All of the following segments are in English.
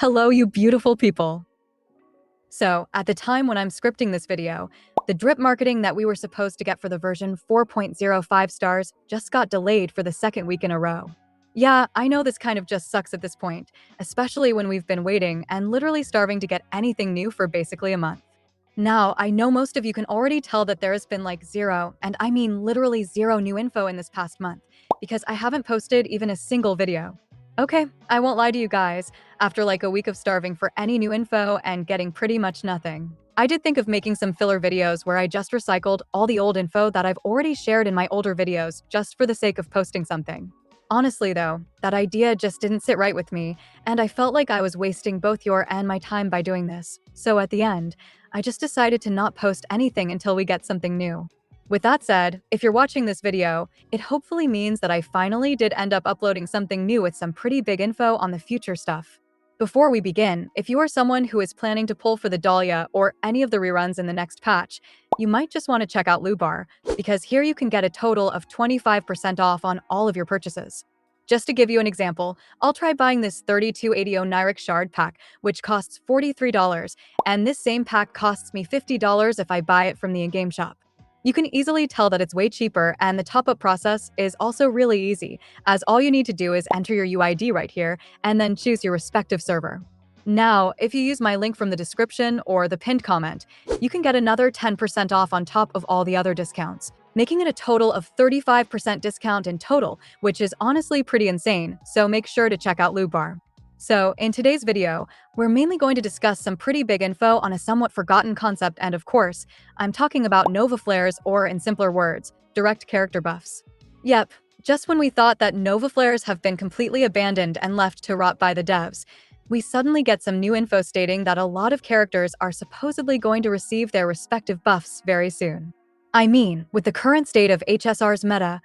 Hello, you beautiful people. So, at the time when I'm scripting this video, the drip marketing that we were supposed to get for the version 4.05 stars just got delayed for the second week in a row. Yeah, I know this kind of just sucks at this point, especially when we've been waiting and literally starving to get anything new for basically a month. Now, I know most of you can already tell that there has been like zero, and I mean literally zero new info in this past month, because I haven't posted even a single video. Okay, I won't lie to you guys, after like a week of starving for any new info and getting pretty much nothing. I did think of making some filler videos where I just recycled all the old info that I've already shared in my older videos just for the sake of posting something. Honestly though, that idea just didn't sit right with me, and I felt like I was wasting both your and my time by doing this. So at the end, I just decided to not post anything until we get something new. With that said, if you're watching this video, it hopefully means that I finally did end up uploading something new with some pretty big info on the future stuff. Before we begin, if you are someone who is planning to pull for the Dahlia or any of the reruns in the next patch, you might just want to check out Lubar, because here you can get a total of 25% off on all of your purchases. Just to give you an example, I'll try buying this 3280 Nyric Shard pack, which costs $43, and this same pack costs me $50 if I buy it from the in-game shop. You can easily tell that it's way cheaper, and the top-up process is also really easy, as all you need to do is enter your UID right here and then choose your respective server. Now, if you use my link from the description or the pinned comment, you can get another 10% off on top of all the other discounts, making it a total of 35% discount in total, which is honestly pretty insane, so make sure to check out Lubar. So, in today's video, we're mainly going to discuss some pretty big info on a somewhat forgotten concept, and of course, I'm talking about Novaflares, or in simpler words, direct character buffs. Yep, just when we thought that Novaflares have been completely abandoned and left to rot by the devs, we suddenly get some new info stating that a lot of characters are supposedly going to receive their respective buffs very soon. I mean, with the current state of HSR's meta,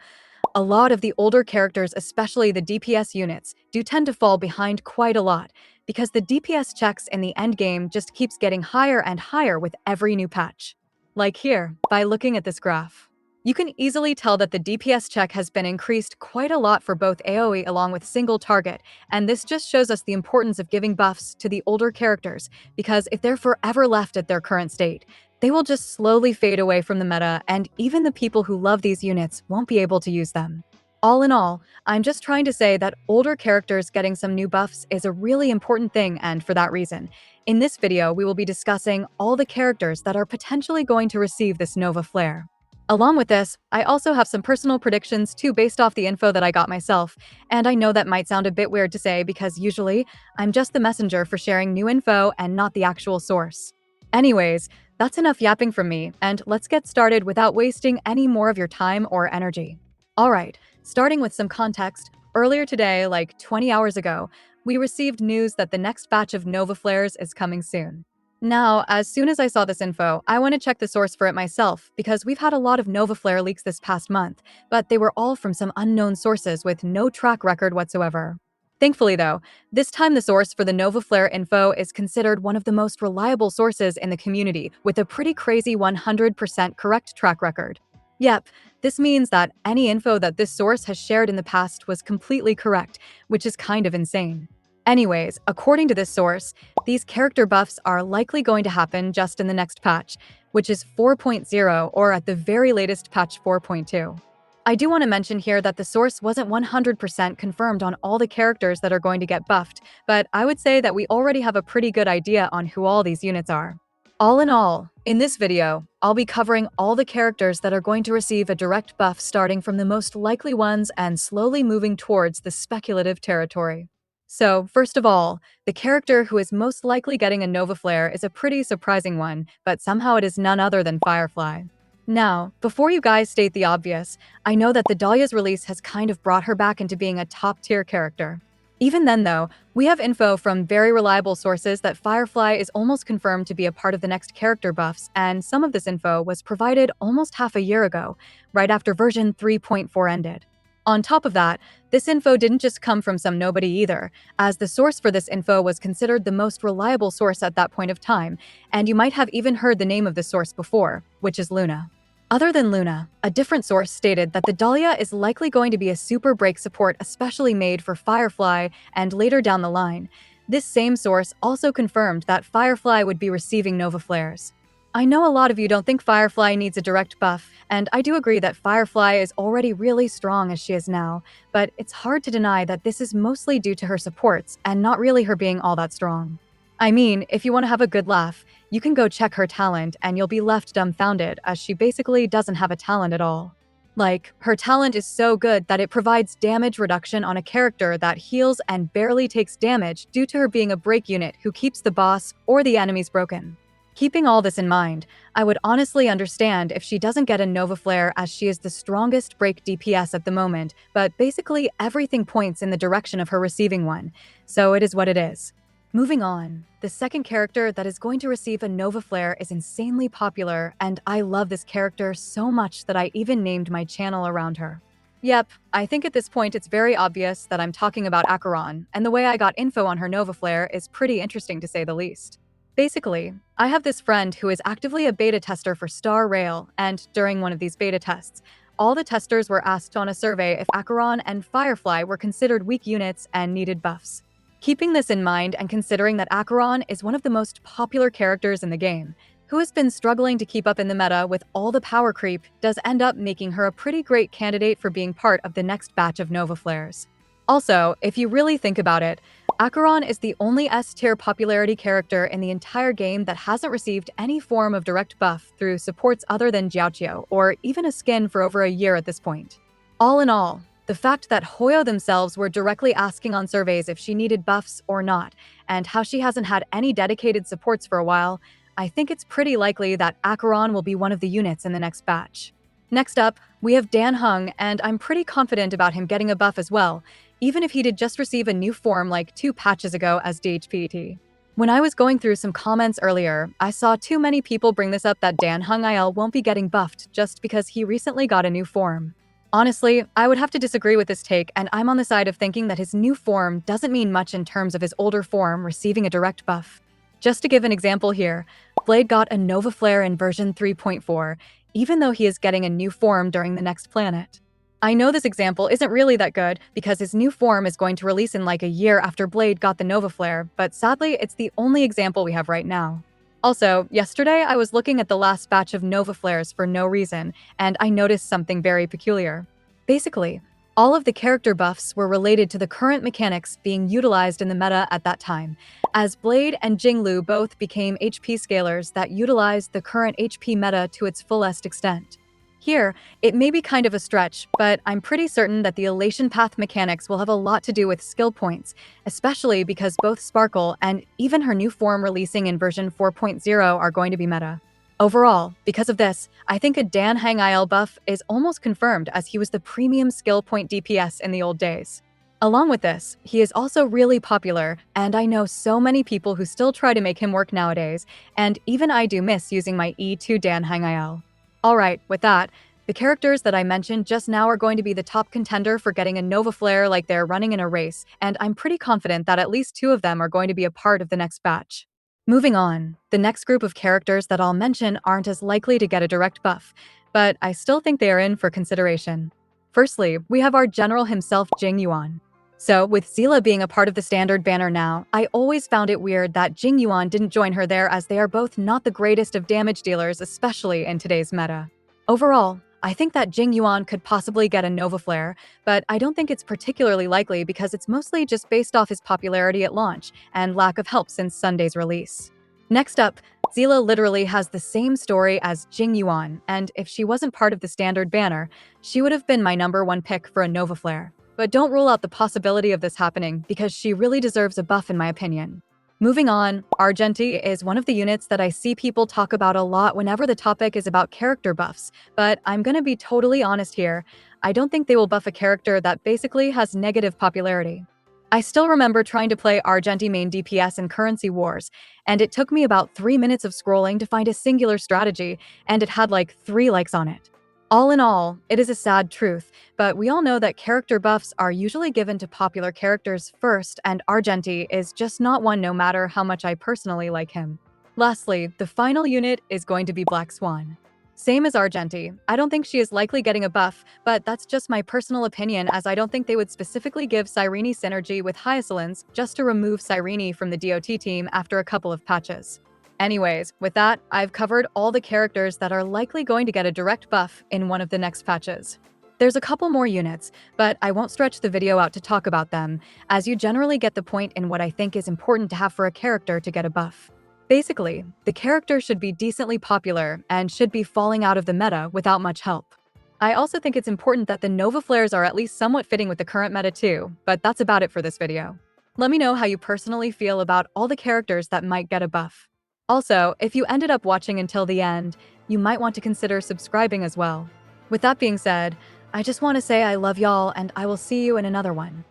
a lot of the older characters, especially the DPS units, do tend to fall behind quite a lot, because the DPS checks in the endgame just keeps getting higher and higher with every new patch. Like here, by looking at this graph. You can easily tell that the DPS check has been increased quite a lot for both AoE along with single target, and this just shows us the importance of giving buffs to the older characters, because if they're forever left at their current state, they will just slowly fade away from the meta, and even the people who love these units won't be able to use them. All in all, I'm just trying to say that older characters getting some new buffs is a really important thing, and for that reason, in this video we will be discussing all the characters that are potentially going to receive this Novaflare. Along with this, I also have some personal predictions too based off the info that I got myself, and I know that might sound a bit weird to say because usually, I'm just the messenger for sharing new info and not the actual source. Anyways, that's enough yapping from me, and let's get started without wasting any more of your time or energy. Alright, starting with some context, earlier today, like 20 hours ago, we received news that the next batch of Novaflares is coming soon. Now, as soon as I saw this info, I want to check the source for it myself, because we've had a lot of Novaflare leaks this past month, but they were all from some unknown sources with no track record whatsoever. Thankfully though, this time the source for the Novaflare info is considered one of the most reliable sources in the community, with a pretty crazy 100% correct track record. Yep, this means that any info that this source has shared in the past was completely correct, which is kind of insane. Anyways, according to this source, these character buffs are likely going to happen just in the next patch, which is 4.0 or at the very latest patch 4.2. I do want to mention here that the source wasn't 100% confirmed on all the characters that are going to get buffed, but I would say that we already have a pretty good idea on who all these units are. All in all, in this video, I'll be covering all the characters that are going to receive a direct buff starting from the most likely ones and slowly moving towards the speculative territory. So, first of all, the character who is most likely getting a Novaflare is a pretty surprising one, but somehow it is none other than Firefly. Now, before you guys state the obvious, I know that the Dahlia's release has kind of brought her back into being a top-tier character. Even then though, we have info from very reliable sources that Firefly is almost confirmed to be a part of the next character buffs, and some of this info was provided almost half a year ago, right after version 3.4 ended. On top of that, this info didn't just come from some nobody either, as the source for this info was considered the most reliable source at that point of time, and you might have even heard the name of this source before, which is Luna. Other than Luna, a different source stated that the Dahlia is likely going to be a super break support especially made for Firefly and later down the line, This same source also confirmed that Firefly would be receiving Novaflares. I know a lot of you don't think Firefly needs a direct buff, and I do agree that Firefly is already really strong as she is now, but it's hard to deny that this is mostly due to her supports and not really her being all that strong. I mean, if you want to have a good laugh, you can go check her talent and you'll be left dumbfounded as she basically doesn't have a talent at all. Like, her talent is so good that it provides damage reduction on a character that heals and barely takes damage due to her being a break unit who keeps the boss or the enemies broken. Keeping all this in mind, I would honestly understand if she doesn't get a Novaflare as she is the strongest break DPS at the moment, but basically everything points in the direction of her receiving one, so it is what it is. Moving on, the second character that is going to receive a Novaflare is insanely popular, and I love this character so much that I even named my channel around her. Yep, I think at this point it's very obvious that I'm talking about Acheron, and the way I got info on her Novaflare is pretty interesting to say the least. Basically, I have this friend who is actively a beta tester for Star Rail, and during one of these beta tests, all the testers were asked on a survey if Acheron and Firefly were considered weak units and needed buffs. Keeping this in mind and considering that Acheron is one of the most popular characters in the game, who has been struggling to keep up in the meta with all the power creep, does end up making her a pretty great candidate for being part of the next batch of Novaflares. Also, if you really think about it, Acheron is the only S-tier popularity character in the entire game that hasn't received any form of direct buff through supports other than Jiaoqiu, or even a skin for over a year at this point. All in all, the fact that Hoyo themselves were directly asking on surveys if she needed buffs or not, and how she hasn't had any dedicated supports for a while, I think it's pretty likely that Acheron will be one of the units in the next batch. Next up, we have Dan Heng, and I'm pretty confident about him getting a buff as well, even if he did just receive a new form like 2 patches ago as DHPT. When I was going through some comments earlier, I saw too many people bring this up that Dan Heng IL won't be getting buffed just because he recently got a new form. Honestly, I would have to disagree with this take, and I'm on the side of thinking that his new form doesn't mean much in terms of his older form receiving a direct buff. Just to give an example here, Blade got a Novaflare in version 3.4, even though he is getting a new form during the next planet. I know this example isn't really that good because his new form is going to release in like a year after Blade got the Novaflare, but sadly it's the only example we have right now. Also, yesterday I was looking at the last batch of Novaflares for no reason, and I noticed something very peculiar. Basically, all of the character buffs were related to the current mechanics being utilized in the meta at that time, as Blade and Jinglu both became HP scalers that utilized the current HP meta to its fullest extent. Here, it may be kind of a stretch, but I'm pretty certain that the Elation Path mechanics will have a lot to do with skill points, especially because both Sparkle and even her new form releasing in version 4.0 are going to be meta. Overall, because of this, I think a Dan Heng IL buff is almost confirmed as he was the premium skill point DPS in the old days. Along with this, he is also really popular, and I know so many people who still try to make him work nowadays, and even I do miss using my E2 Dan Heng IL. Alright, with that, the characters that I mentioned just now are going to be the top contender for getting a Novaflare like they're running in a race, and I'm pretty confident that at least 2 of them are going to be a part of the next batch. Moving on, the next group of characters that I'll mention aren't as likely to get a direct buff, but I still think they are in for consideration. Firstly, we have our general himself, Jing Yuan. So, with Seele being a part of the standard banner now, I always found it weird that Jing Yuan didn't join her there as they are both not the greatest of damage dealers, especially in today's meta. Overall, I think that Jing Yuan could possibly get a Novaflare, but I don't think it's particularly likely because it's mostly just based off his popularity at launch and lack of help since Sunday's release. Next up, Seele literally has the same story as Jing Yuan, and if she wasn't part of the standard banner, she would have been my #1 pick for a Novaflare. But don't rule out the possibility of this happening because she really deserves a buff in my opinion. Moving on, Argenti is one of the units that I see people talk about a lot whenever the topic is about character buffs, but I'm gonna be totally honest here, I don't think they will buff a character that basically has negative popularity. I still remember trying to play Argenti main DPS in Currency Wars, and it took me about 3 minutes of scrolling to find a singular strategy, and it had like 3 likes on it. All in all, it is a sad truth, but we all know that character buffs are usually given to popular characters first, and Argenti is just not one no matter how much I personally like him. Lastly, the final unit is going to be Black Swan. Same as Argenti. I don't think she is likely getting a buff, but that's just my personal opinion, as I don't think they would specifically give Cyrene synergy with Hyacinths just to remove Cyrene from the DOT team after a couple of patches. Anyways, with that, I've covered all the characters that are likely going to get a direct buff in one of the next patches. There's a couple more units, but I won't stretch the video out to talk about them, as you generally get the point in what I think is important to have for a character to get a buff. Basically, the character should be decently popular and should be falling out of the meta without much help. I also think it's important that the Novaflares are at least somewhat fitting with the current meta too, but that's about it for this video. Let me know how you personally feel about all the characters that might get a buff. Also, if you ended up watching until the end, you might want to consider subscribing as well. With that being said, I just want to say I love y'all and I will see you in another one.